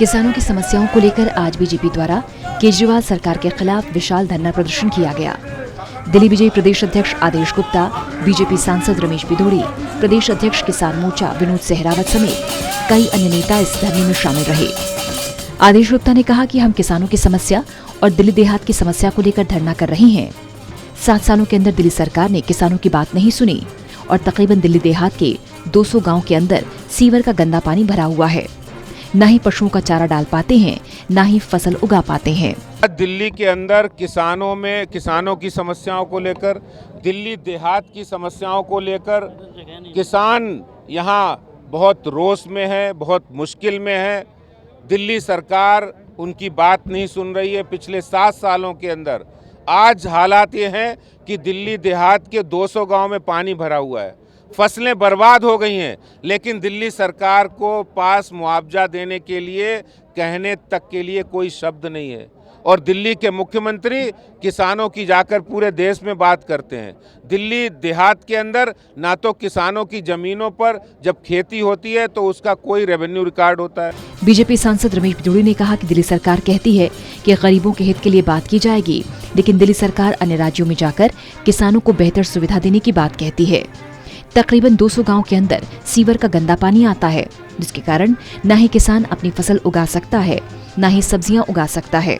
किसानों की समस्याओं को लेकर आज बीजेपी द्वारा केजरीवाल सरकार के खिलाफ विशाल धरना प्रदर्शन किया गया। दिल्ली बीजेपी प्रदेश अध्यक्ष आदेश गुप्ता, बीजेपी सांसद रमेश बिधोड़ी, प्रदेश अध्यक्ष किसान मोर्चा विनोद सहरावत समेत कई अन्य नेता इस धरने में शामिल रहे। आदेश गुप्ता ने कहा कि हम किसानों की समस्या और दिल्ली देहात की समस्या को लेकर धरना कर रहे हैं। 7 सालों के अंदर दिल्ली सरकार ने किसानों की बात नहीं सुनी और तकरीबन दिल्ली देहात के 200 गांव के अंदर सीवर का गंदा पानी भरा हुआ है। न ही पशुओं का चारा डाल पाते हैं, न ही फसल उगा पाते हैं। दिल्ली के अंदर किसानों की समस्याओं को लेकर, दिल्ली देहात की समस्याओं को लेकर किसान यहाँ बहुत रोष में है, बहुत मुश्किल में है। दिल्ली सरकार उनकी बात नहीं सुन रही है। पिछले 7 सालों के अंदर आज हालात ये हैं कि दिल्ली देहात के 200 गांव में पानी भरा हुआ है, फसलें बर्बाद हो गई हैं, लेकिन दिल्ली सरकार को पास मुआवजा देने के लिए कहने तक के लिए कोई शब्द नहीं है। और दिल्ली के मुख्यमंत्री किसानों की जाकर पूरे देश में बात करते हैं। दिल्ली देहात के अंदर ना तो किसानों की जमीनों पर जब खेती होती है तो उसका कोई रेवेन्यू रिकॉर्ड होता है। बीजेपी सांसद रमेश बिधोड़ी ने कहा कि दिल्ली सरकार कहती है कि गरीबों के हित के लिए बात की जाएगी, लेकिन दिल्ली सरकार अन्य राज्यों में जाकर किसानों को बेहतर सुविधा देने की बात कहती है। तकरीबन 200 गांव के अंदर सीवर का गंदा पानी आता है, जिसके कारण न ही किसान अपनी फसल उगा सकता है, न ही सब्जियां उगा सकता है।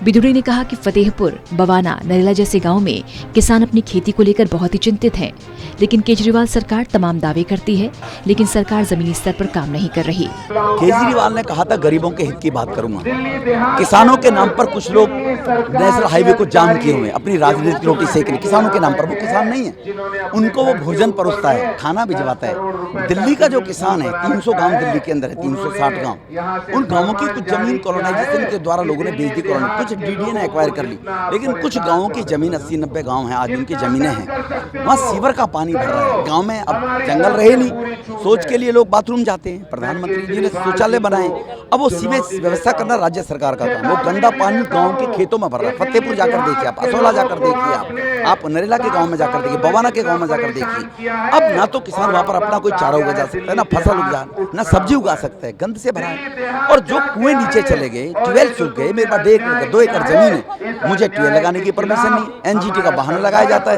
बिधोड़ी ने कहा कि फतेहपुर, बवाना, नरेला जैसे गांव में किसान अपनी खेती को लेकर बहुत ही चिंतित हैं, लेकिन केजरीवाल सरकार तमाम दावे करती है, लेकिन सरकार जमीनी स्तर पर काम नहीं कर रही। केजरीवाल ने कहा था गरीबों के हित की बात करूंगा। किसानों के नाम पर कुछ लोग नेशनल हाईवे को जाम किए हुए अपनी राजनीतिक रोटी सेकने। किसानों के नाम पर, वो किसान नहीं है, उनको वो भोजन परोसता है, खाना भिजवाता है। दिल्ली का जो किसान है, 300 गाँव दिल्ली के अंदर है, 360 गाँव, उन गाँवों की कुछ जमीन कॉलोनाइजेशन के द्वारा लोगों ने बेच दी। कुछ डीडीए ने एक्वायर कर ली, लेकिन कुछ गांवों की जमीन 80-90 गांव हैं, आज उनकी जमीनें हैं, वहाँ सीवर का पानी भर रहा है। गांव में अब जंगल रहे नहीं, सोच के लिए लोग बाथरूम जाते हैं। प्रधानमंत्री जी ने शौचालय बनाए, अब वो सीवेज व्यवस्था करना राज्य सरकार का काम। वो गंदा पानी गांव के खेतों में भर रहा है। फतेहपुर जाकर देखिए आप, असोला जाकर देखिए आप नरेला के गाँव में जाकर देखिए, बवाना के गाँव में जाकर देखिए। अब ना तो किसान वहाँ पर अपना कोई चारा उगा जा सकता है, ना फसल उगा, ना सब्जी उगा सकता है, गंद से भरा है। और जो कुएं नीचे चले गए, ट्यूबवेल सूख गए। मेरे पास 2 एकड़ जमीन है, मुझे ट्यूबवेल लगाने की परमिशन नहीं, एनजीटी का बहाना लगाया जाता है।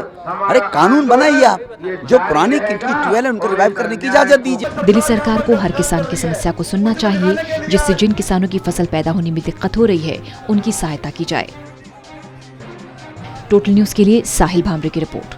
अरे कानून बनाइए आप, जो पुरानी ट्यूबवेल है उनको रिवाइव करने की इजाजत दीजिए। दिल्ली सरकार को हर किसान की समस्या को सुनना चाहिए, जिससे जिन किसानों की फसल पैदा होने में दिक्कत हो रही है उनकी सहायता की जाए। टोटल न्यूज के लिए साहिल भामरे की रिपोर्ट।